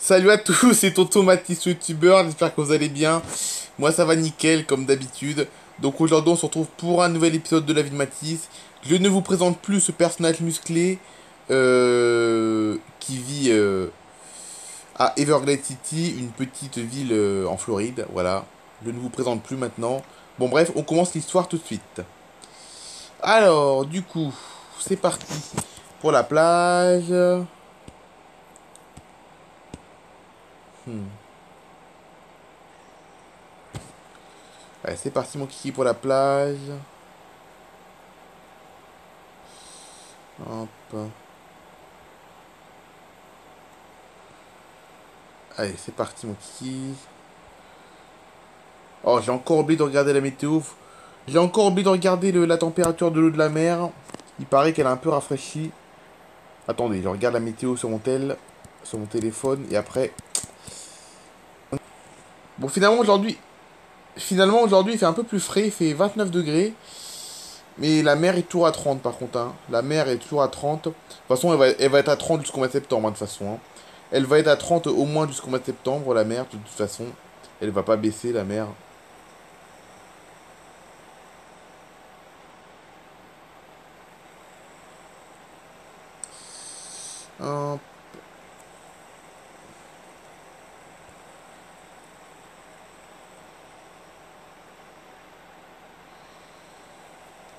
Salut à tous, c'est Tonton Mathis youtubeur, j'espère que vous allez bien. Moi ça va nickel comme d'habitude. Donc aujourd'hui on se retrouve pour un nouvel épisode de la vie de Mathis. Je ne vous présente plus ce personnage musclé qui vit à Everglade City, une petite ville en Floride. Voilà, je ne vous présente plus maintenant. Bon bref, on commence l'histoire tout de suite. Alors du coup, c'est parti pour la plage. Allez, c'est parti mon kiki pour la plage. Hop. Allez, c'est parti, mon kiki. Oh, j'ai encore oublié de regarder la météo. J'ai encore oublié de regarder la température de l'eau de la mer. Il paraît qu'elle a un peu rafraîchi. Attendez, je regarde la météo sur sur mon téléphone. Et après... Bon, finalement, aujourd'hui, il fait un peu plus frais. Il fait 29 degrés. Mais la mer est toujours à 30, par contre. Hein. La mer est toujours à 30. De toute façon, elle va être à 30 jusqu'au mois de septembre, hein, de toute façon. Hein. Elle va être à 30 au moins jusqu'au mois de septembre, la mer, de toute façon. Elle va pas baisser, la mer. Hop.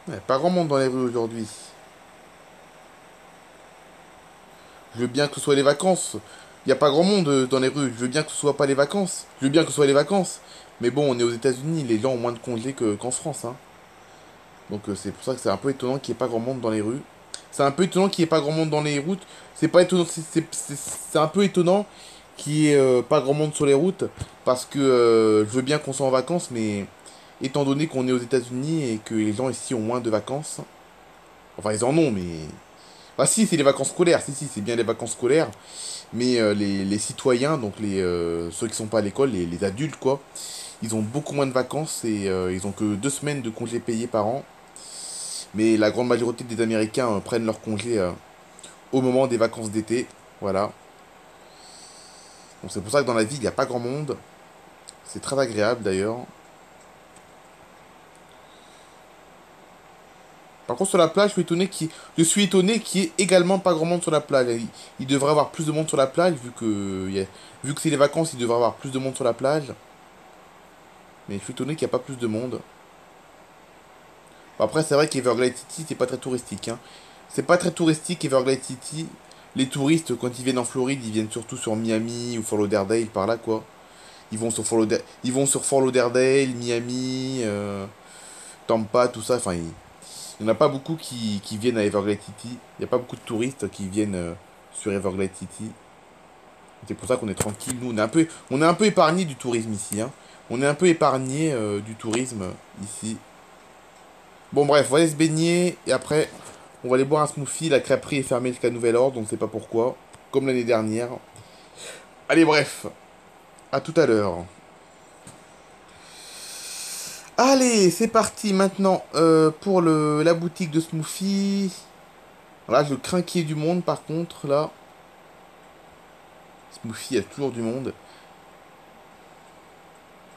Ouais, pas grand monde dans les rues aujourd'hui. Je veux bien que ce soit les vacances. Il n'y a pas grand monde dans les rues. Je veux bien que ce soit pas les vacances. Je veux bien que ce soit les vacances. Mais bon, on est aux États-Unis, les gens ont moins de congés qu'en France. Hein. Donc c'est pour ça que c'est un peu étonnant qu'il n'y ait pas grand monde dans les rues. C'est un peu étonnant qu'il n'y ait pas grand monde dans les routes. C'est pas étonnant, c'est un peu étonnant qu'il n'y ait pas grand monde sur les routes. Parce que je veux bien qu'on soit en vacances, mais étant donné qu'on est aux États-Unis et que les gens ici ont moins de vacances. Enfin, ils en ont, mais. Ah si, c'est les vacances scolaires. Si, c'est bien les vacances scolaires. Mais les citoyens, donc ceux qui sont pas à l'école, les adultes, quoi, ils ont beaucoup moins de vacances et ils ont que 2 semaines de congés payés par an. Mais la grande majorité des Américains prennent leurs congés au moment des vacances d'été. Voilà. Donc c'est pour ça que dans la ville, il n'y a pas grand monde. C'est très agréable d'ailleurs. Par contre, sur la plage, je suis étonné qu'il y ait également pas grand monde sur la plage. Il devrait y avoir plus de monde sur la plage, vu que c'est les vacances, il devrait y avoir plus de monde sur la plage. Mais je suis étonné qu'il n'y a pas plus de monde. Bon, après, c'est vrai qu'Everglade City, c'est pas très touristique. Hein. C'est pas très touristique, Everglade City. Les touristes, quand ils viennent en Floride, ils viennent surtout sur Miami ou Fort Lauderdale, par là, quoi. Ils vont sur Fort Lauderdale, Miami, Tampa, tout ça. Enfin, il n'y en a pas beaucoup qui viennent à Everglade City. Il n'y a pas beaucoup de touristes qui viennent sur Everglade City. C'est pour ça qu'on est tranquille. Nous, on est un peu épargné du tourisme ici. Hein. On est un peu épargné du tourisme ici. Bon, bref, on va aller se baigner. Et après, on va aller boire un smoothie. La crêperie est fermée jusqu'à nouvel ordre. On ne sait pas pourquoi. Comme l'année dernière. Allez, bref. À tout à l'heure. Allez, c'est parti maintenant pour la boutique de smoothie. Là, je crains qu'il y ait du monde par contre. Là, smoothie, il y a toujours du monde.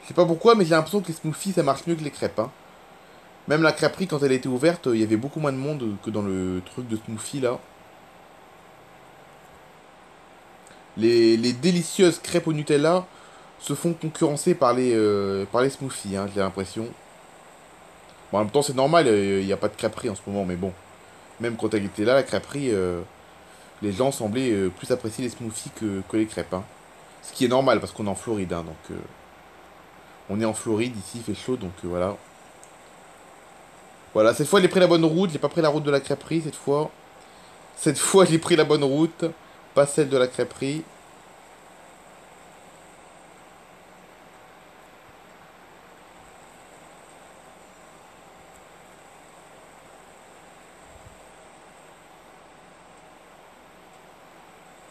Je sais pas pourquoi, mais j'ai l'impression que les smoothies ça marche mieux que les crêpes. Hein. Même la crêperie, quand elle était ouverte, il y avait beaucoup moins de monde que dans le truc de smoothie là. Les délicieuses crêpes au Nutella se font concurrencer par les smoothies, hein, j'ai l'impression. Bon, en même temps, c'est normal, il n'y a pas de crêperie en ce moment, mais bon. Même quand elle était là, la crêperie, les gens semblaient plus apprécier les smoothies que les crêpes. Hein. Ce qui est normal, parce qu'on est en Floride, hein, donc... on est en Floride, ici, il fait chaud, donc voilà. Voilà, cette fois, j'ai pris la bonne route, j'ai pas pris la route de la crêperie, cette fois. Cette fois, j'ai pris la bonne route, pas celle de la crêperie.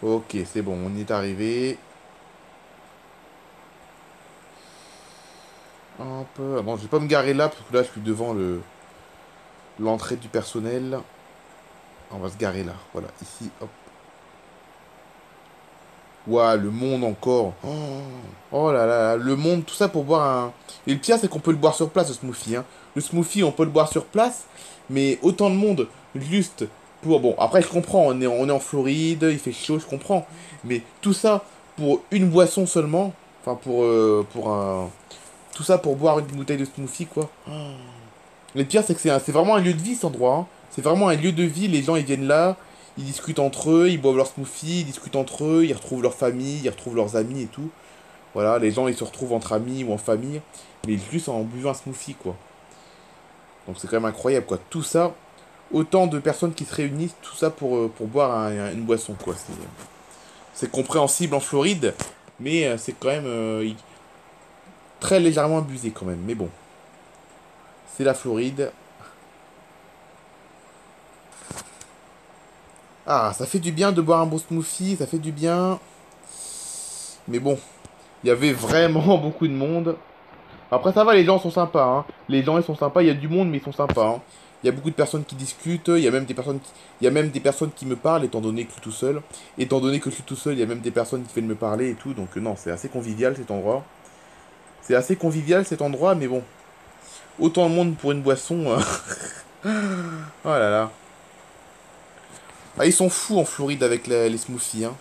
Ok, c'est bon, on y est arrivé. Un peu... Ah bon, je vais pas me garer là, parce que là, je suis devant l'entrée du personnel. On va se garer là, voilà, ici, hop. Ouah, le monde encore. Oh là là, le monde, tout ça pour boire un... Et le pire, c'est qu'on peut le boire sur place, le smoothie, hein. Le smoothie, on peut le boire sur place, mais autant de monde, juste pour... Bon, après, je comprends, on est en Floride, il fait chaud, je comprends. Mais tout ça pour une boisson seulement, enfin, pour un... Tout ça pour boire une bouteille de smoothie, quoi. Le pire, c'est que c'est vraiment un lieu de vie, cet endroit, hein. C'est vraiment un lieu de vie, les gens, ils viennent là, ils discutent entre eux, ils boivent leur smoothie, ils discutent entre eux, ils retrouvent leur famille, ils retrouvent leurs amis et tout. Voilà, les gens ils se retrouvent entre amis ou en famille, mais juste en buvant un smoothie quoi. Donc c'est quand même incroyable quoi. Tout ça, autant de personnes qui se réunissent, tout ça pour boire une boisson quoi. C'est compréhensible en Floride, mais c'est quand même très légèrement abusé quand même. Mais bon, c'est la Floride. Ah, ça fait du bien de boire un bon smoothie, ça fait du bien. Mais bon, il y avait vraiment beaucoup de monde. Après, ça va, les gens sont sympas, hein. Les gens, ils sont sympas. Il y a du monde, mais ils sont sympas, hein. Il y a beaucoup de personnes qui discutent. Il y a même des personnes il y a même des personnes qui me parlent, étant donné que je suis tout seul. Étant donné que je suis tout seul, il y a même des personnes qui viennent me parler et tout. Donc, non, c'est assez convivial cet endroit. C'est assez convivial cet endroit, mais bon. Autant de monde pour une boisson. Oh là là. Ah, ils sont fous en Floride avec les smoothies, hein.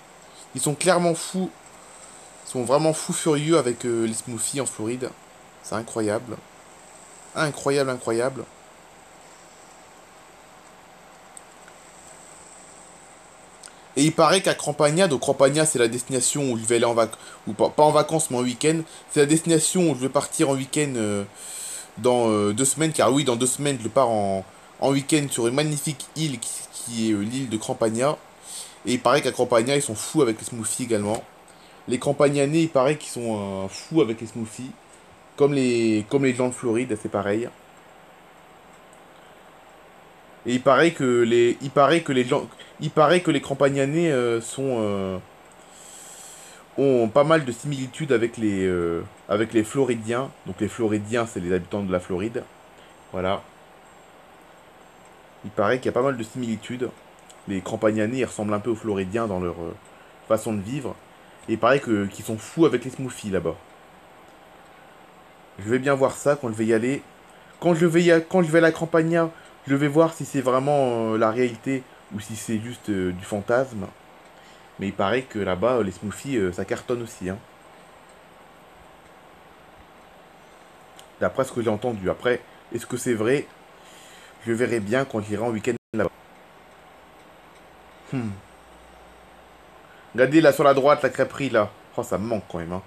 Ils sont clairement fous. Ils sont vraiment fous furieux avec les smoothies en Floride. C'est incroyable. Incroyable, incroyable. Et il paraît qu'à Campagna, donc Campagna c'est la destination où je vais aller en vacances, ou pas en vacances mais en week-end, c'est la destination où je vais partir en week-end dans 2 semaines, car oui, dans 2 semaines je pars en week-end sur une magnifique île qui est l'île de Campagna. Et il paraît qu'à Campagna ils sont fous avec les smoothies également. Les Campagnanais il paraît qu'ils sont fous avec les smoothies, comme les gens de Floride, c'est pareil. Et il paraît que les Campagnanais ont pas mal de similitudes avec les Floridiens. Donc les Floridiens, c'est les habitants de la Floride. Voilà. Il paraît qu'il y a pas mal de similitudes. Les Campagnanais, ils ressemblent un peu aux Floridiens dans leur façon de vivre. Et il paraît qu'ils sont fous avec les smoothies là-bas. Je vais bien voir ça quand je vais y aller. Quand je vais à la Campagna, je vais voir si c'est vraiment la réalité ou si c'est juste du fantasme. Mais il paraît que là-bas, les smoothies, ça cartonne aussi, hein. D'après ce que j'ai entendu. Après, est-ce que c'est vrai? Je verrai bien quand j'irai en week-end là-bas. Hmm. Regardez là sur la droite, la crêperie là. Oh, ça me manque quand même, hein.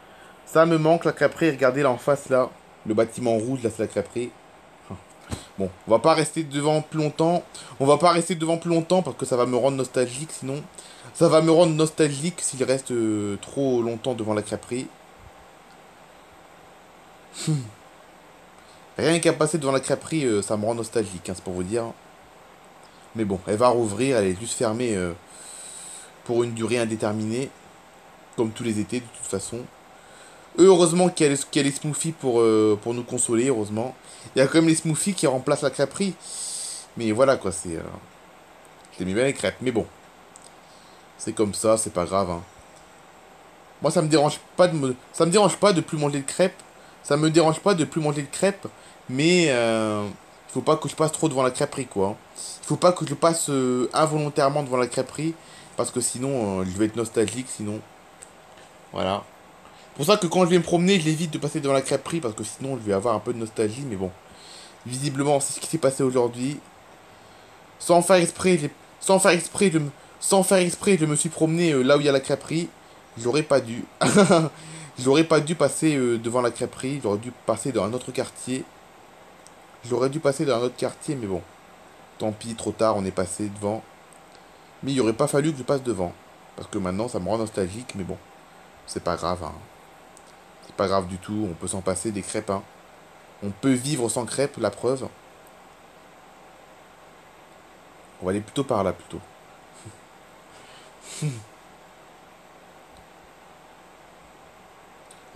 Ça me manque la crêperie. Regardez là en face là. Le bâtiment rouge, là c'est la crêperie. Bon, on va pas rester devant plus longtemps. On va pas rester devant plus longtemps parce que ça va me rendre nostalgique sinon. Ça va me rendre nostalgique s'il reste trop longtemps devant la crêperie. Rien qu'à passer devant la crêperie, ça me rend nostalgique, hein, c'est pour vous dire. Mais bon, elle va rouvrir, elle est juste fermée pour une durée indéterminée, comme tous les étés de toute façon. Heureusement qu'il y a les smoothies pour nous consoler, heureusement. Il y a quand même les smoothies qui remplacent la crêperie. Mais voilà quoi, c'est... J'aimais bien les crêpes, mais bon. C'est comme ça, c'est pas grave, hein. Moi, ça me dérange pas ça me dérange pas de plus manger de crêpes. Ça me dérange pas de plus manger de crêpes. Mais faut pas que je passe trop devant la crêperie, quoi. Il faut pas que je passe involontairement devant la crêperie. Parce que sinon, je vais être nostalgique, sinon. Voilà. C'est pour ça que quand je vais me promener, j'évite de passer devant la crêperie. Parce que sinon, je vais avoir un peu de nostalgie. Mais bon. Visiblement, c'est ce qui s'est passé aujourd'hui. Sans faire exprès, sans faire exprès, sans faire exprès, je me suis promené là où il y a la crêperie. J'aurais pas dû. J'aurais pas dû passer devant la crêperie. J'aurais dû passer dans un autre quartier. J'aurais dû passer dans un autre quartier, mais bon. Tant pis, trop tard, on est passé devant. Mais il aurait pas fallu que je passe devant. Parce que maintenant, ça me rend nostalgique, mais bon. C'est pas grave, hein. C'est pas grave du tout. On peut s'en passer des crêpes, hein. On peut vivre sans crêpes, la preuve. On va aller plutôt par là, plutôt. Il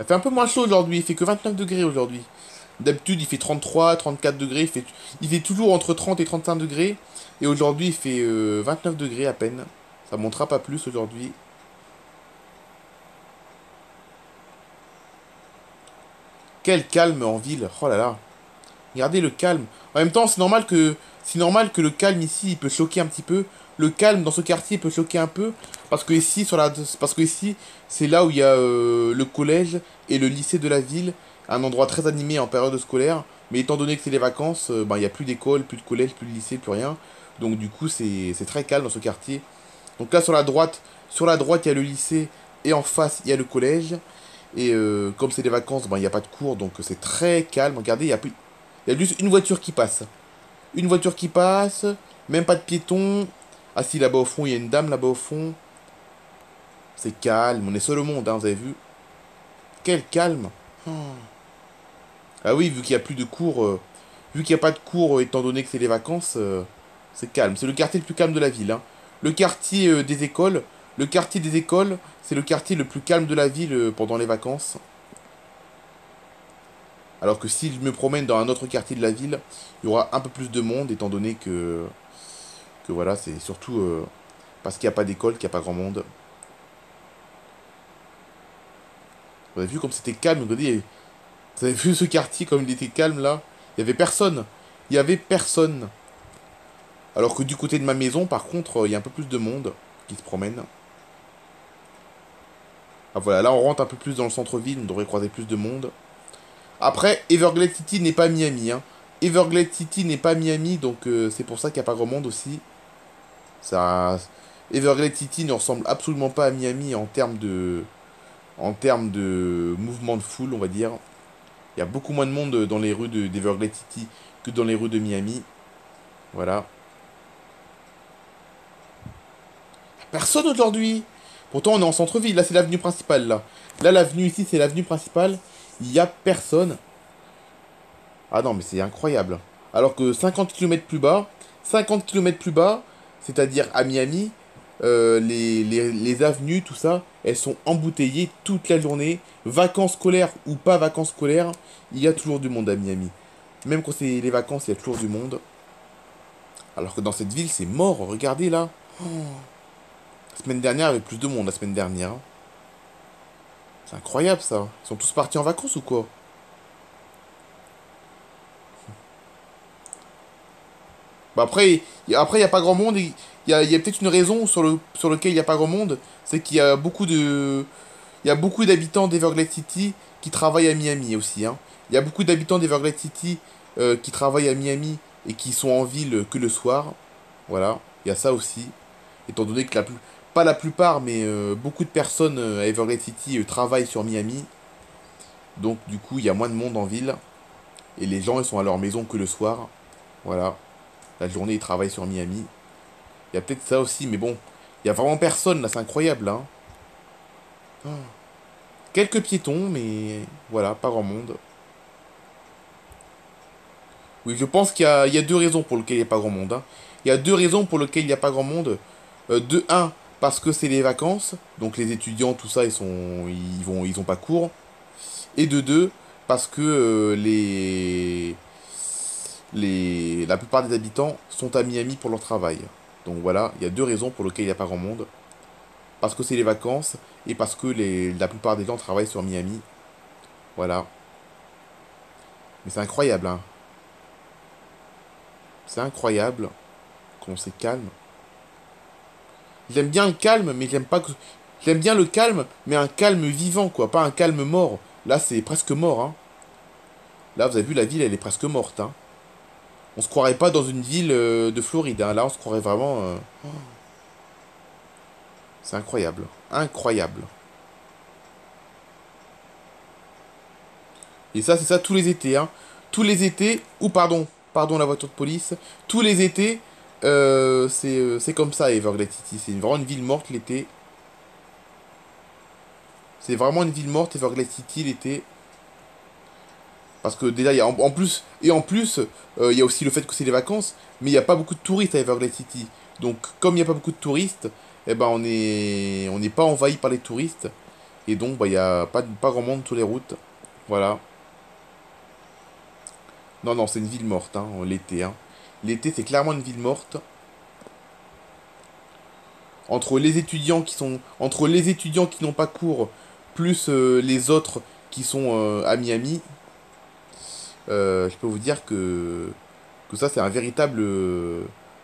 fait un peu moins chaud aujourd'hui. Il fait que 29 degrés aujourd'hui. D'habitude, il fait 33, 34 degrés. Il fait toujours entre 30 et 35 degrés. Et aujourd'hui, il fait 29 degrés à peine. Ça montera pas plus aujourd'hui. Quel calme en ville. Oh là là. Regardez le calme. En même temps, c'est normal que le calme ici, il peut choquer un petit peu. Le calme dans ce quartier peut choquer un peu parce que ici, c'est là où il y a le collège et le lycée de la ville, un endroit très animé en période scolaire. Mais étant donné que c'est les vacances, ben, il n'y a plus d'école, plus de collège, plus de lycée, plus rien. Donc du coup, c'est très calme dans ce quartier. Donc là, sur la droite, il y a le lycée et en face, il y a le collège. Et comme c'est des vacances, ben, il n'y a pas de cours, donc c'est très calme. Regardez, il y a juste une voiture qui passe. Une voiture qui passe, même pas de piétons. Ah si, là-bas au fond, il y a une dame là-bas au fond. C'est calme, on est seul au monde, hein, vous avez vu? Quel calme. Oh. Ah oui, vu qu'il n'y a plus de cours, vu qu'il n'y a pas de cours, étant donné que c'est les vacances, c'est calme. C'est le quartier le plus calme de la ville, hein. Le quartier des écoles, le quartier des écoles, c'est le quartier le plus calme de la ville pendant les vacances. Alors que si je me promène dans un autre quartier de la ville, il y aura un peu plus de monde, étant donné que voilà, c'est surtout parce qu'il n'y a pas d'école, qu'il n'y a pas grand monde. Vous avez vu comme c'était calme, vous avez vu ce quartier comme il était calme là? Il y avait personne. Il y avait personne. Alors que du côté de ma maison, par contre, il y a un peu plus de monde qui se promène. Ah voilà, là on rentre un peu plus dans le centre-ville, on devrait croiser plus de monde. Après, Everglades City n'est pas Miami, hein. Everglades City n'est pas Miami, donc c'est pour ça qu'il n'y a pas grand monde aussi. Ça, Everglades City ne ressemble absolument pas à Miami en termes de mouvement de foule, on va dire. Il y a beaucoup moins de monde dans les rues d'Everglades City que dans les rues de Miami. Voilà. Personne aujourd'hui. Pourtant, on est en centre-ville. Là, c'est l'avenue principale, là. Là, l'avenue ici, c'est l'avenue principale. Il n'y a personne. Ah non, mais c'est incroyable. Alors que 50 kilomètres plus bas, c'est-à-dire à Miami, les avenues, tout ça, elles sont embouteillées toute la journée. Vacances scolaires ou pas vacances scolaires, il y a toujours du monde à Miami. Même quand c'est les vacances, il y a toujours du monde. Alors que dans cette ville, c'est mort. Regardez là. La semaine dernière, il y avait plus de monde la semaine dernière, hein. C'est incroyable ça. Ils sont tous partis en vacances ou quoi? Bah après, il n'y a pas grand monde. Il y a peut-être une raison sur lequel il n'y a pas grand monde. C'est qu'il y a beaucoup d'habitants d'Everglade City qui travaillent à Miami aussi, hein. Il y a beaucoup d'habitants d'Everglade City qui travaillent à Miami et qui sont en ville que le soir. Voilà, il y a ça aussi. Étant donné que pas la plupart, mais beaucoup de personnes à Everglade City travaillent sur Miami. Donc du coup, il y a moins de monde en ville. Et les gens, ils sont à leur maison que le soir. Voilà. La journée, ils travaillent sur Miami. Il y a peut-être ça aussi, mais bon. Il y a vraiment personne, là, c'est incroyable, hein. Ah. Quelques piétons, mais voilà, pas grand monde. Oui, je pense qu'il y a deux raisons pour lesquelles il n'y a pas grand monde, hein. Il y a deux raisons pour lesquelles il n'y a pas grand monde. De un, parce que c'est les vacances. Donc les étudiants, tout ça, ils ont pas cours. Et de deux, parce que la plupart des habitants sont à Miami pour leur travail. Donc voilà, il y a deux raisons pour lesquelles il n'y a pas grand monde. Parce que c'est les vacances et parce que la plupart des gens travaillent sur Miami. Voilà. Mais c'est incroyable, hein. C'est incroyable qu'on c'est calme. J'aime bien le calme, mais j'aime pas que... J'aime bien le calme, mais un calme vivant, quoi. Pas un calme mort. Là, c'est presque mort, hein. Là, vous avez vu, la ville, elle est presque morte, hein. On se croirait pas dans une ville de Floride, hein. Là, on se croirait vraiment... C'est incroyable. Incroyable. Et ça, c'est ça tous les étés, hein. Tous les étés... Ou pardon la voiture de police. Tous les étés, c'est comme ça, Everglade City. C'est vraiment une ville morte l'été. C'est vraiment une ville morte, Everglade City, l'été. Parce que déjà, il y a en plus... Et en plus, il y a aussi le fait que c'est les vacances. Mais il n'y a pas beaucoup de touristes à Everglade City. Donc, comme il n'y a pas beaucoup de touristes, eh ben, on n'est pas envahi par les touristes. Et donc, bah, il n'y a pas grand monde sur les routes. Voilà. Non, non, c'est une ville morte, hein, l'été, hein. L'été, c'est clairement une ville morte. Entre les étudiants qui n'ont pas cours, plus les autres qui sont à Miami. je peux vous dire que ça, c'est un véritable...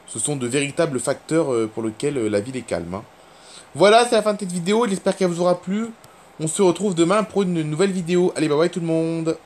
ce sont de véritables facteurs pour lesquels la ville est calme, hein. Voilà, c'est la fin de cette vidéo. J'espère qu'elle vous aura plu. On se retrouve demain pour une nouvelle vidéo. Allez, bye bye tout le monde.